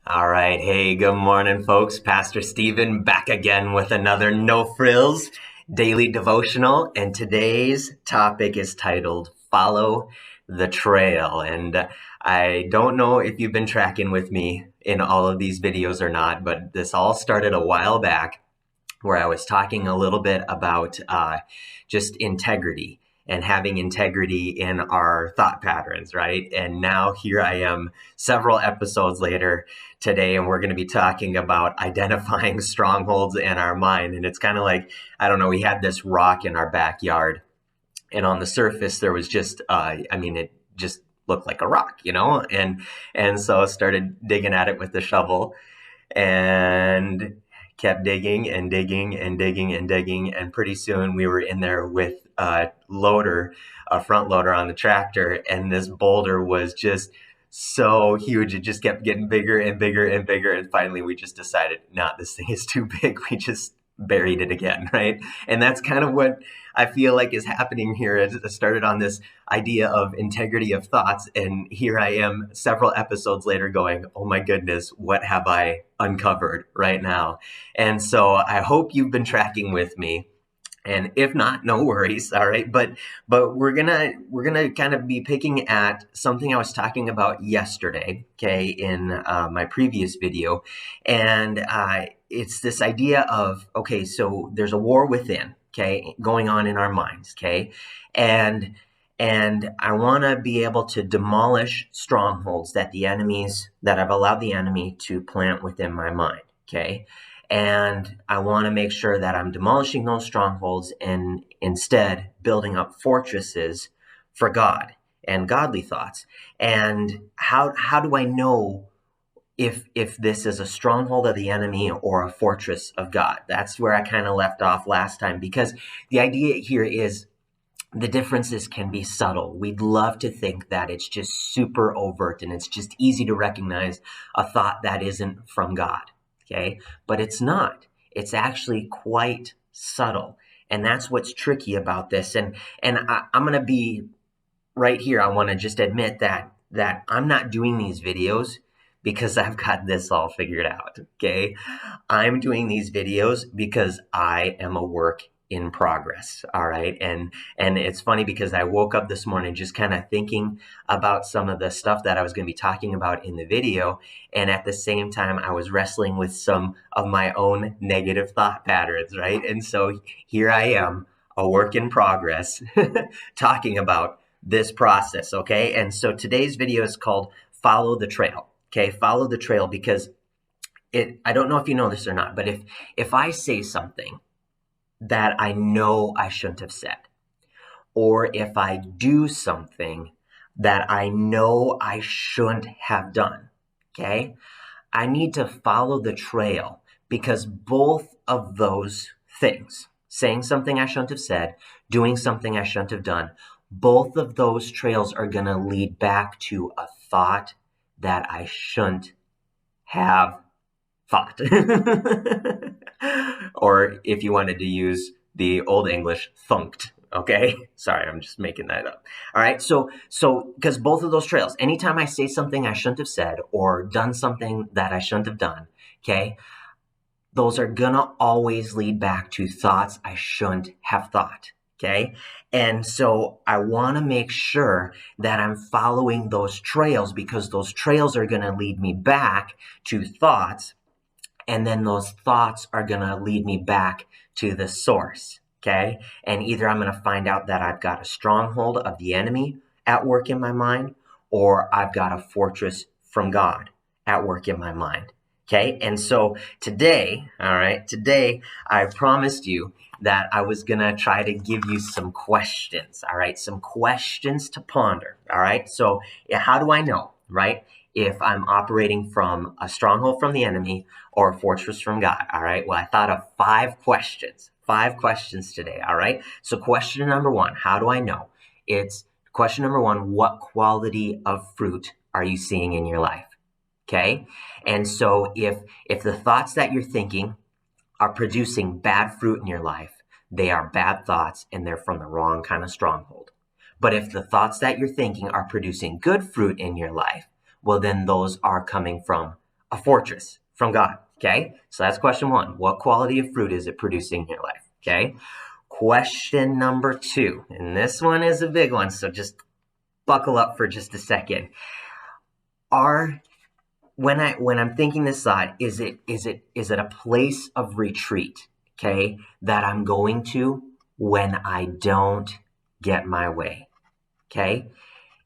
All right. Hey, good morning, folks. Pastor Stephen back again with another No Frills daily devotional. And today's topic is titled Follow the Trail. And I don't know if you've been tracking with me in all of these videos or not, but this all started a while back where I was talking a little bit about just integrity and having integrity in our thought patterns, right? And now here I am several episodes later today, and we're going to be talking about identifying strongholds in our mind. And it's kind of like, I don't know, we had this rock in our backyard, and on the surface, there was just, it just looked like a rock, and so I started digging at it with the shovel and kept digging and digging and digging and digging. And pretty soon we were in there with a front loader on the tractor. And this boulder was just so huge. It just kept getting bigger and bigger and bigger. And finally we just decided, nah, this thing is too big. We just buried it again, right? And that's kind of what I feel like is happening here. I started on this idea of integrity of thoughts, and here I am several episodes later going, oh my goodness, what have I uncovered right now? And so I hope you've been tracking with me. And if not, no worries. All right. But we're gonna kind of be picking at something I was talking about yesterday, okay, in my previous video. And it's this idea of, okay, so there's a war within, okay, going on in our minds, okay? And I want to be able to demolish strongholds that I've allowed the enemy to plant within my mind, okay? And I want to make sure that I'm demolishing those strongholds and instead building up fortresses for God and godly thoughts. And how do I know if this is a stronghold of the enemy or a fortress of God? That's where I kind of left off last time, because the idea here is the differences can be subtle. We'd love to think that it's just super overt and it's just easy to recognize a thought that isn't from God. Okay, but it's not. It's actually quite subtle, and that's what's tricky about this. And I'm going to be right here. I want to just admit that I'm not doing these videos because I've got this all figured out. Okay, I'm doing these videos because I am a work in progress. All right, and it's funny because I woke up this morning just kind of thinking about some of the stuff that I was going to be talking about in the video, and at the same time I was wrestling with some of my own negative thought patterns, right? And so here I am, a work in progress, talking about this process. Okay, and so today's video is called Follow the Trail. Okay, follow the trail, because I don't know if you know this or not, but if I say something that I know I shouldn't have said, or if I do something that I know I shouldn't have done, okay, I need to follow the trail, because both of those things, saying something I shouldn't have said, doing something I shouldn't have done, both of those trails are going to lead back to a thought that I shouldn't have thought. Or if you wanted to use the old English, thunked. Okay, sorry, I'm just making that up. All right, so because both of those trails, anytime I say something I shouldn't have said or done something that I shouldn't have done, okay, those are gonna always lead back to thoughts I shouldn't have thought. Okay. And so I want to make sure that I'm following those trails, because those trails are going to lead me back to thoughts. And then those thoughts are going to lead me back to the source. Okay. And either I'm going to find out that I've got a stronghold of the enemy at work in my mind, or I've got a fortress from God at work in my mind. Okay. And so today, I promised you that I was going to try to give you some questions. All right. Some questions to ponder. All right. So how do I know, right, if I'm operating from a stronghold from the enemy or a fortress from God? All right. Well, I thought of five questions today. All right. So question number one, how do I know? It's question number one, what quality of fruit are you seeing in your life? Okay. And so if the thoughts that you're thinking are producing bad fruit in your life, they are bad thoughts and they're from the wrong kind of stronghold. But if the thoughts that you're thinking are producing good fruit in your life, well, then those are coming from a fortress from God? Okay, so that's question one. What quality of fruit is it producing in your life? Okay, question number two, and this one is a big one, so just buckle up for just a second. When I'm thinking this thought, is it a place of retreat, okay, that I'm going to when I don't get my way? Okay?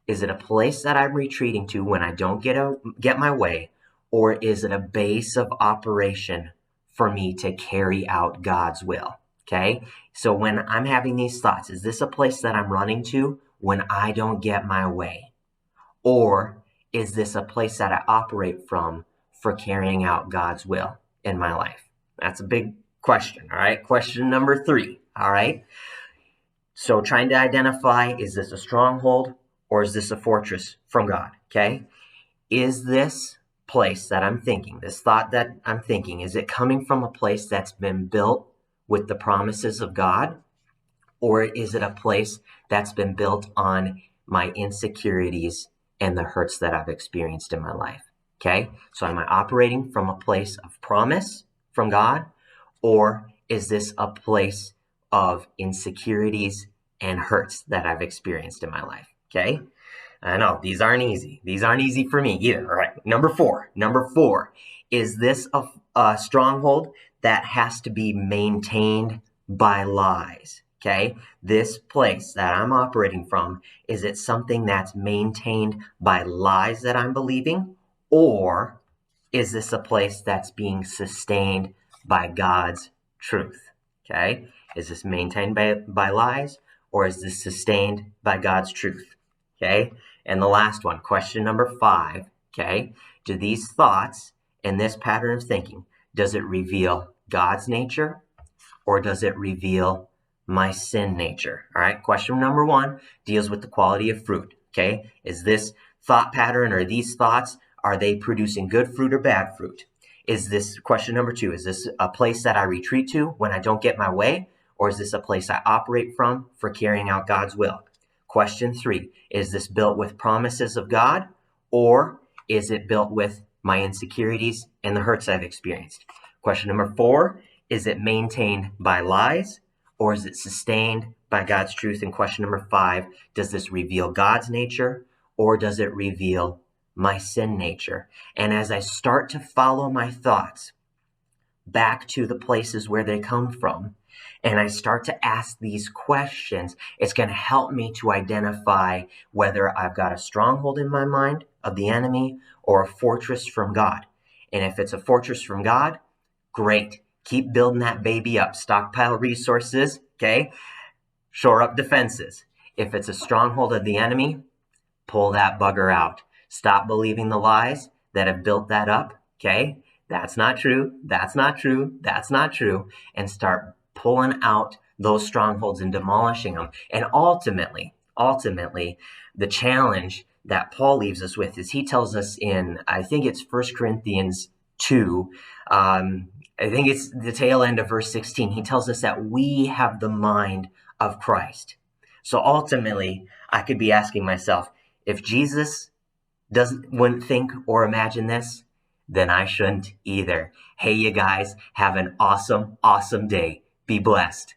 Is it a place that I'm retreating to when I don't get my way, or is it a base of operation for me to carry out God's will? Okay? So when I'm having these thoughts, is this a place that I'm running to when I don't get my way? Or is this a place that I operate from for carrying out God's will in my life? That's a big question, all right? Question number three, all right? So trying to identify, is this a stronghold or is this a fortress from God, okay? Is this place that I'm thinking, this thought that I'm thinking, is it coming from a place that's been built with the promises of God? Or is it a place that's been built on my insecurities and the hurts that I've experienced in my life? Okay, so am I operating from a place of promise from God, or is this a place of insecurities and hurts that I've experienced in my life? Okay, I know these aren't easy. These aren't easy for me either. All right, number four, is this a stronghold that has to be maintained by lies? Okay, this place that I'm operating from, is it something that's maintained by lies that I'm believing? Or is this a place that's being sustained by God's truth? Okay, is this maintained by lies, or is this sustained by God's truth? Okay, and the last one, question number 5, okay, do these thoughts and this pattern of thinking, does it reveal God's nature, or does it reveal my sin nature? All right, question number 1 deals with the quality of fruit. Okay, is this thought pattern or these thoughts, are they producing good fruit or bad fruit? Is this, question number 2, is this a place that I retreat to when I don't get my way, or is this a place I operate from for carrying out God's will? Question 3, is this built with promises of God, or is it built with my insecurities and the hurts I've experienced? Question number 4, is it maintained by lies, or is it sustained by God's truth? And question number 5, does this reveal God's nature, or does it reveal my sin nature? And as I start to follow my thoughts back to the places where they come from, and I start to ask these questions, it's going to help me to identify whether I've got a stronghold in my mind of the enemy or a fortress from God. And if it's a fortress from God, great. Keep building that baby up. Stockpile resources, okay? Shore up defenses. If it's a stronghold of the enemy, pull that bugger out. Stop believing the lies that have built that up, okay? That's not true. That's not true. That's not true. And start pulling out those strongholds and demolishing them. And ultimately, the challenge that Paul leaves us with is he tells us in, I think it's 1 Corinthians 2, I think it's the tail end of verse 16. He tells us that we have the mind of Christ. So ultimately, I could be asking myself, if Jesus wouldn't think or imagine this, then I shouldn't either. Hey, you guys, have an awesome day. Be blessed.